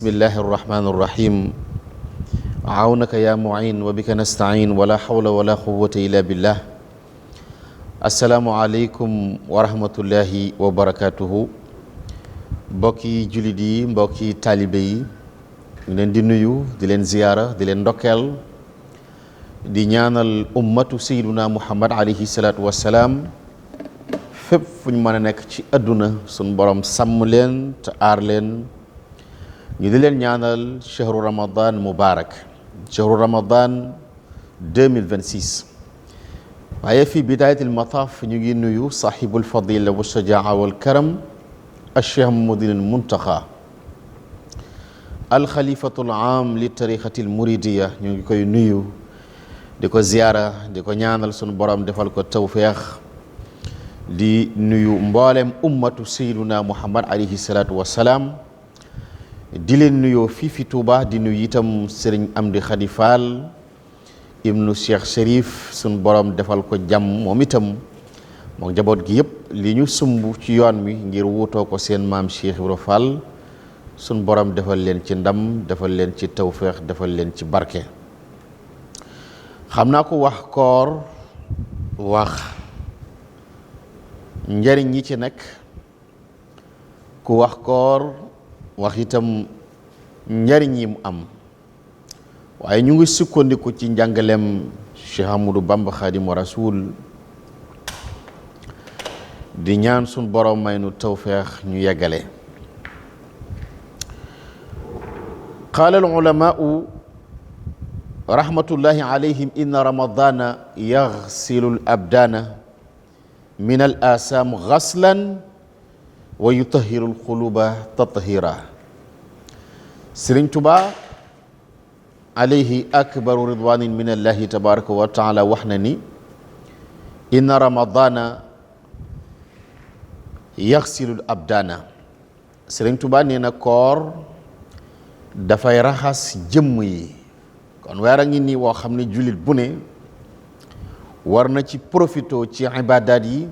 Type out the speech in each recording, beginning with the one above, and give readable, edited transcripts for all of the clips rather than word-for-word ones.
bismillahi irrahmani irrahim awnaka ya muin wa bika nastain wala hawla wala quwata illa billah asalaamualeykum wa rahmatullahi wa barakatuhu mbokki jullit yi mbokki taalibe yi ñu leen di nuyu di leen ziyaara di leen ndokkeel di ñaanal ummatu sayyiduna muhammad alayhi salaatu wassalaam fépp fu ñu mën a nekk ci àdduna suñ borom sàmm leen te aar leen ñu di leen ñaanal chahru ramadan mubarak chahru ramadan 2026 waaye fi bidayatil mataf ñu ngi nuyu sahibul fadila wa shajaa wal karam alcheikh mamadul muntaxa alxalifatul am li tariqatil muridiya ñu ngi koy nuyu di ko ziyaara di ko ñaanal sunu borom defal ko tawfeex di nuyu mboolem ummatu sayyiduna muhammad alayhi salaatu wassalaam di leen nuyoo fii fi Touba di nuyu itam sëriñ Amdi Khady Fall ibnu Cheikh Chérif sun borom defal ko jàmm moom itam moom njaboot gi yëpp li ñu sumb ci yoon wi ngir wuutoo ko seen maam Cheikh Ibra Fall sun borom defal leen ci ndam defal leen ci tawféex defal leen ci barke. xam naa ko wax koor wax njariñ yi ci nekk ku wax koor wax itam njariñ yi mu am waaye ñu ngi sukkandiku ci njàngaleem Cheikh Ahmadou Bamba Khadimu Rasul di ñaan sun borom may nu tawfeex ñu yeggale. qaala al ulamaau rahmatullahi alayhim inna ramadana yaxsilu al abdana min al asam xaslan wa yutahiru al quluba tathira. Sëriñ Tuba alayhi akbaru ridwanin min allahi tabaraka wa taala wax na ni inna ramadana yaxsilul abdana. Sëriñ Tuba nee na koor dafay raxas jëmm yi. kon weer a ngi nii woo xam ne jullit bu ne war na ci profito ci ibaadaat yi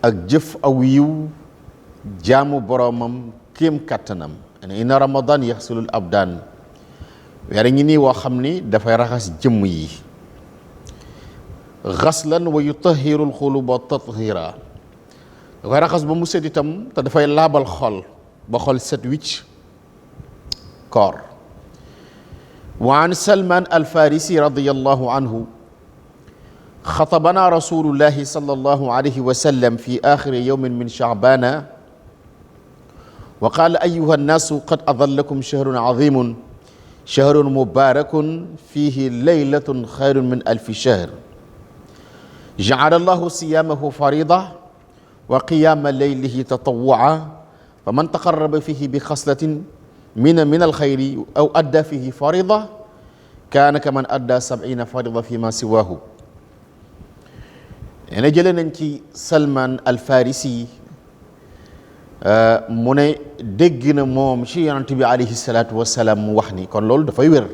ak jëf aw yiw jaamu boroomam kéem kàttanam. inna ramadan yaxsilul abdaan weer a ngi nii woo xam ni dafay raxas jëmm yi xaslan wa yutahirul xuluba tathira. dafay raxas ba mu set itam te dafay laabal xol ba xol set wicc koor. wa an salman alfarisi radiyallahu anhu xatabana rasulullahi sallallahu alayhi wa sallam fi axiri yawmin min shaabana wa qaala ayyuha nnaasu qad adallakum shahrun azimun shahrun mubarakun fihi laylatun xayrun min alfi shahr jacala allahu siyaamahu farida wa qiyaama laylihi tatawwuca faman taqarraba fihi bi xaslatin min alxayri aw adda fihi farida kaana kaman adda 70 farida fi ma siwaahu. nee na jëlee nañ ci Salman Alfarisi mu ne dégg na moom ci yonent bi alayhi salaatu wasalaam mu wax ni kon loolu dafay wér.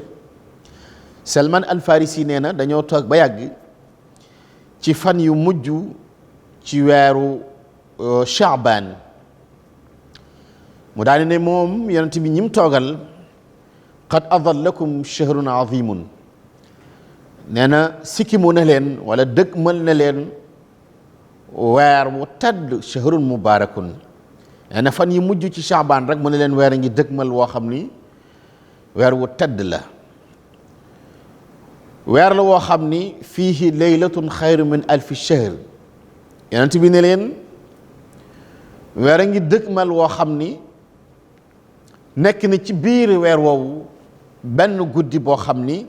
Salman Alfarisi nee na dañoo toog ba yàgg ci fan yu mujj ci weeru Shaaban mu daal ne moom yonent bi ñim toogal qad adallakum shahrun azimun. nee na sikkimu na leen wala dëgmal na leen weer wu tedd shahrun mubarakun. nee na fan yi mujj ci Shaaban rek mu ne leen weer a ngi dëgmal woo xam ni weer wu tedd la. weer la woo xam ni fiihi laylatun xayru min alfi shahr. yonent bi ne leen weer a ngi dëgmal woo xam ni nekk na ci biir weer woowu benn guddi boo xam ni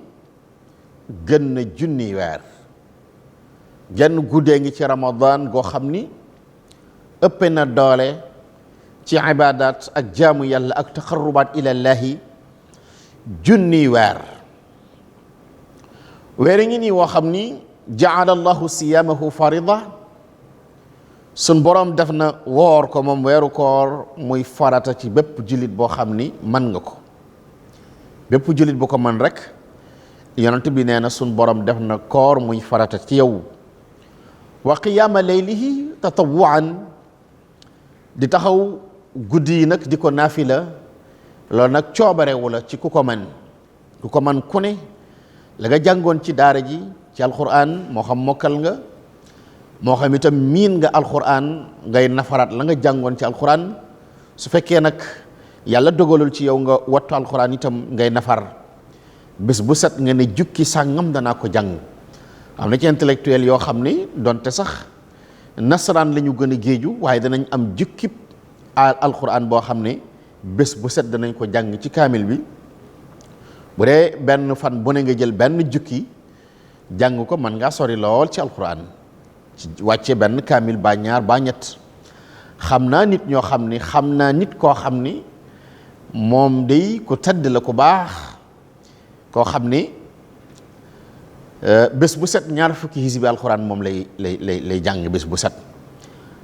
gën na junni weer. genn guddee ngi ci Ramadan goo xam ni ëpp na doole ci ibaadaat ak jaamu yàlla ak taqarrubaat ilallahi junni weer. weer ngi nii woo xam ni jaala allahu siyaamahu farida. sun borom def na woor ko moom weeru koor muy farata ci bépp jullit boo xam ni man nga ko. bépp jullit bu ko man rek yonent bi nee na sun borom def na koor muy farata ci yow. wa qiyaama laylihi tatawwuan di taxaw guddi yi nag di ko naafila loolu nag coobarewu la ci ku ko man ku ne la nga jàngoon ci daara ji ci alquran moo xam mokkal nga moo xam itam miin nga alquran ngay nafaraat la nga jàngoon ci alquran su fekkee nag yàlla dogalul ci yow nga wattu alquran itam ngay nafar bés bu set nga ne jukki sàngam danaa ko jàng. am na ci intellectuel yoo xam ni donte sax nasaraan la ñu gën a géeju waaye danañ am jukkib alquran boo xam ne bés bu set danañ ko jàng ci kaamil bi bu dee benn fan bu ne nga jël benn jukki jàng ko mën ngaa sori lool ci alquran ci wàcce benn kaamil ba ñaar ba ñett. xam naa nit ñoo xam ni xam naa nit koo xam ni moom day ku tedd la ku baax koo xam ni bés bu set ñaar fukki hizbi alquran moom lay jàng bés bu set.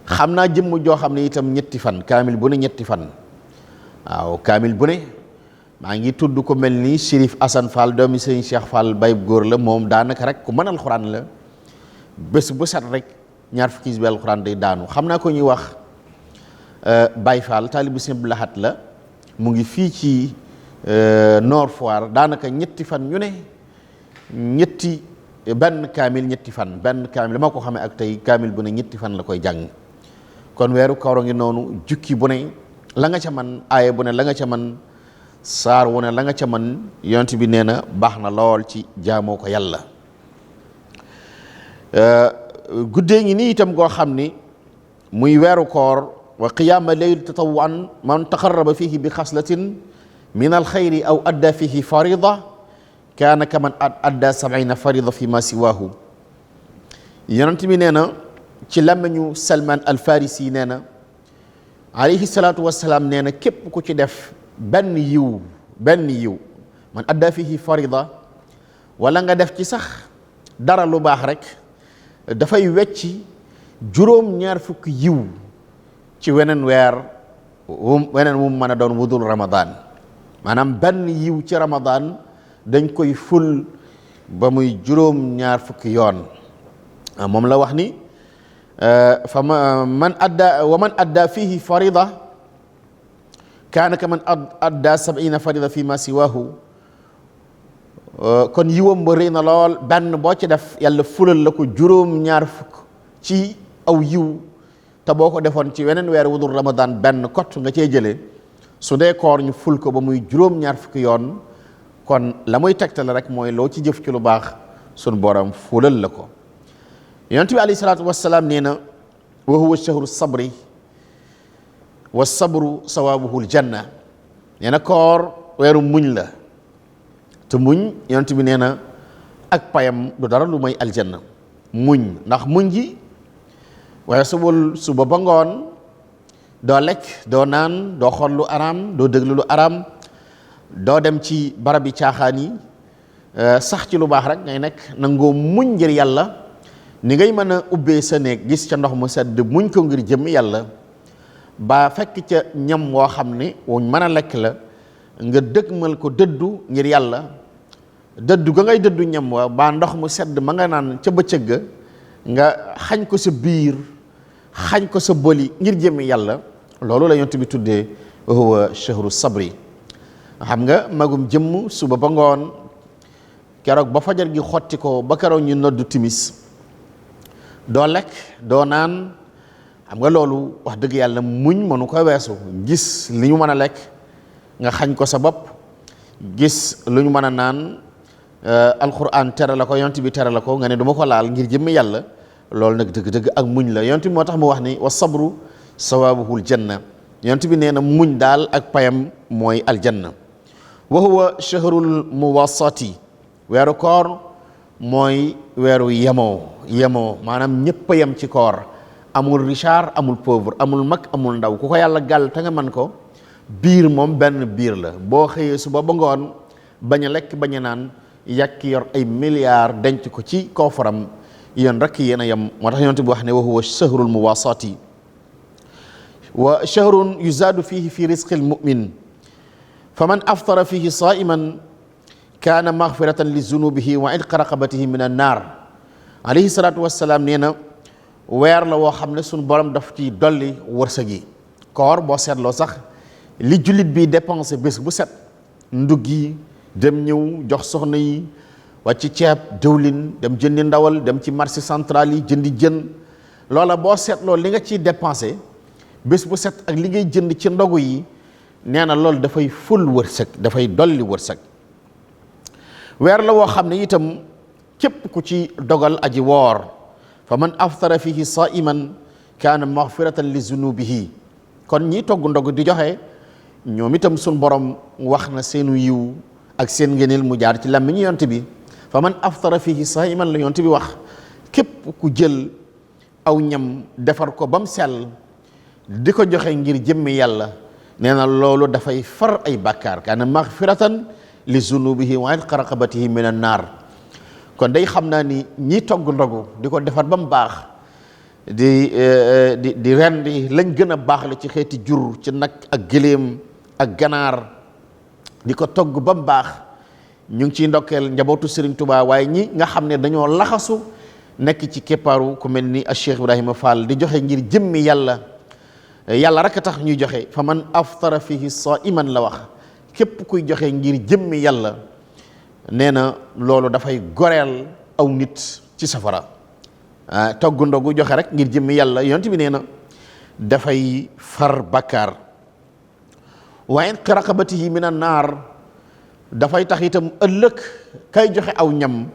xam naa jëmm joo xam ne itam ñetti fan kaamil bu ne ñetti fan waaw kaamil bu ne maa ngi tudd ko mel ni Chérif Assane Fall doomi sëñ Cheikh Fall bayib góor la moom daanaka rek ku mën alquran la bés bu set rek ñaar fukki hizbi alquran day daanu. xam naa ko ñuy wax Baye Fall taalibu Sëñ Abdou Lahad la mu ngi fii ci Nord Foire daanaka ñetti fan ñu ne ñetti benn kaamil ñetti fan benn kaamil dama ko xamee ak tey kaamil bu ne ñetti fan la koy jàng. kon weeru koor ngi noonu jukki bu ne la nga ca man aaye bu ne la nga ca man saar wu ne la nga ca man yonent bi nee na baax na lool ci jaamoo ko yàlla. guddee ngi nii itam goo xam ni muy weeru koor wa qiyaama leyl tatawwan man taqarraba fihi bi xaslatin min alxayri aw adda fihi farida kaana ka man adda 70 farida fi ma siwaahu. yonent bi nee na ci làmmiñu Salman al Farisi nee na alayhi salaatu wassalaam nee na képp ku ci def benn yiw man adda fihi farida wala nga def ci sax dara lu baax rek dafay wecci juróom-ñaar fukki yiw ci weneen weer wu mën a doon wudul Ramadan. maanaam benn yiw ci Ramadan dañ koy ful ba muy juróom-ñaar fukki yoon. moom la wax ni fa man adda fihi farida kaana ka man adda 70 farida fi ma siwaahu. kon yiwam ba rëy na lool benn boo ci def yàlla fulal la ko juróom-ñaar fukk ci aw yiw te boo ko defoon ci weneen weer wudul Ramadan benn kot nga cee jëlee su dee koor ñu ful ko ba muy juróom-ñaar fukki yoon. kon la muy tegtale rek mooy loo ci jëf ci lu baax sun borom fulal la ko. yonent bi alayhi salaatu wassalaam nee na wa huwa shahru sabri wa sabru sawaabuhu aljanna. nee na koor weeru muñ la te muñ yonent bi nee na ak payam du dara lu may aljanna. muñ ndax muñ gi waaye suba ba ngoon doo lekk doo naan doo xool lu araam doo déglu lu araam doo dem ci barab yi caaxaan yi sax ci lu baax rek ngay nekk nangoo muñ ngir yàlla. ni ngay mën a ubbee sa néeg gis ca ndox mu sedd muñ ko ngir jëmm yàlla ba fekk ca ñam woo xam ne wuñ mën a lekk la nga dëgmal ko dëddu ngir yàlla dëddu ga ngay dëddu ñam wa ba ndox mu sedd ma nga naan ca bëccëg ga nga xañ ko sa biir xañ ko sa bëli ngir jëmmi yàlla. loolu la yonent bi tuddee huwa shahru sabri. xam nga magum jëmm suba ba ngoon keroog ba fajar gi xotti ko ba keroog ñu noddu timis doo lekk doo naan xam nga loolu wax dëgg yàlla muñ mënu ko weesu. gis li ñu mën a lekk nga xañ ko sa bopp gis lu ñu mën a naan alquran tere la ko yonent bi tere la ko nga ne du ma ko laal ngir jëmmi yàlla loolu nag dëgg-dëgg ak muñ la. yonent bi moo tax mu wax ni wa sabru sawaabuhul janna. yonent bi nee na muñ daal ak payam mooy aljanna. wa huwa shahrul muwassati. weeru koor mooy weeru yemoo maanaam ñëpp a yem ci koor. amul richard amul pauvre amul mag amul ndaw ku ko yàlla gàll te nga man ko. biir moom benn biir la boo xëyee suba ba ngoon bañ a lekk bañ a naan yàkk yor ay milliards denc ko ci koofaram yéen rek yéen a yem. moo tax yonent bi wax ne wa huwa shahrul muwaasati wa shahrun yuzaadu fihi fi rizqil mu'min fa man aftara fihi saa'iman kaana maghfiratan li zunubihi wa idqa raqabatihi min annaar. alayhi salaatu wassalaam nee na weer la woo xam ne suñu borom daf ci dolli wërsëg yi. koor boo seetloo sax li jullit bi dépensé bés bu set ndugg yi dem ñëw jox soxna yi wàcc ceeb dëwlin dem jëndi ndawal dem ci marché central yi jëndi jën loola boo seetloo li nga ciy dépensé bés bu set ak li ngay jënd ci ndogu yi nee na loolu dafay ful wërsëg dafay dolli wërsëg weer la woo xam ne itam képp ku ci dogal aji woor fa man aftara fihi saiman kaana maghfiratan li zunubihi kon ñi togg ndog di joxe ñoom itam sun borom wax na seenu yiw ak seen ngëneel mu jaar ci làmmiñu yonent bi fa man aftara fihi saiman la yonent bi wax képp ku jël aw ñam defar ko ba mu sell di ko joxe ngir jëmmi yàlla nee na loolu dafay far ay bàkkaar kaana maghfiratan li zunubihi wa itqa raqabatihi min an naar kon day xam naa ni ñi togg ndogu di ko defar ba mu baax di rendi lañ gën a baax la ci xeeti jur ci nag ak gëléem ak ganaar di ko togg ba mu baax ñu ngi ciy ndokkeel njabootu Serigne Touba waaye ñi nga xam ne dañoo laxasu nekk ci keppaaru ku mel ni Cheikh Ibrahima Fall di joxe ngir jëmmi yàlla rek a tax ñuy joxe fa man aftara fihi saiman la wax képp kuy joxe ngir jëmmi yàlla nee na loolu dafay goreel aw nit ci safara togg ndogu joxe rek ngir jëmmi yàlla yonent bi nee na dafay far bakkaar wa itqi raqabatihi min an naar dafay tax itam ëllëg kay joxe aw ñam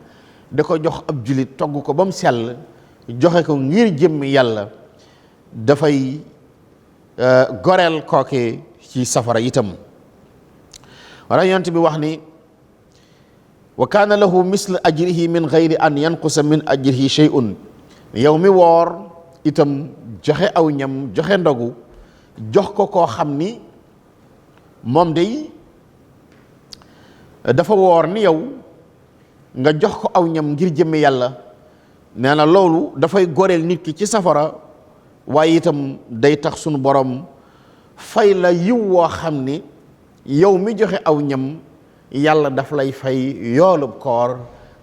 da ko jox ab julit togg ko ba mu sell joxe ko ngir jëmmi yàlla dafay goreel kooke ci safara itam wala yonent bi wax ni wa kaana lahu misl ajrihi min gayri an yanqusa min ajrihi shay'un yow mi woor itam joxe aw ñam joxe ndogu jox ko koo xam ni moom day dafa woor ni yow nga jox ko aw ñam ngir jëmme yàlla nee na loolu dafay goreel nit ki ci safara waaye itam day tax sunu borom fay la yiw woo xam ni yow mi joxe aw ñam yàlla daf lay fay yoolub koor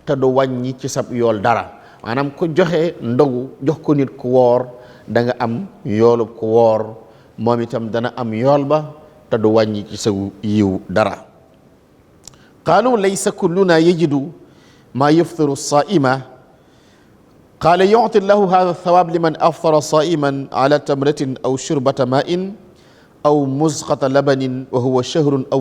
te du wàññi ci sab yool dara maanaam ku joxe ndogu jox ko nit ku woor da nga am yoolub ku woor moom itam dana am yool ba te du wàññi ci sa yiw dara qaalu laysa kulluna yajidu ma yuftiru saima qaala yu'ti llahu hadha thawab liman aftara saiman ala tamratin aw shurbata ma'in aw muzqata labanin wa huwa shahrun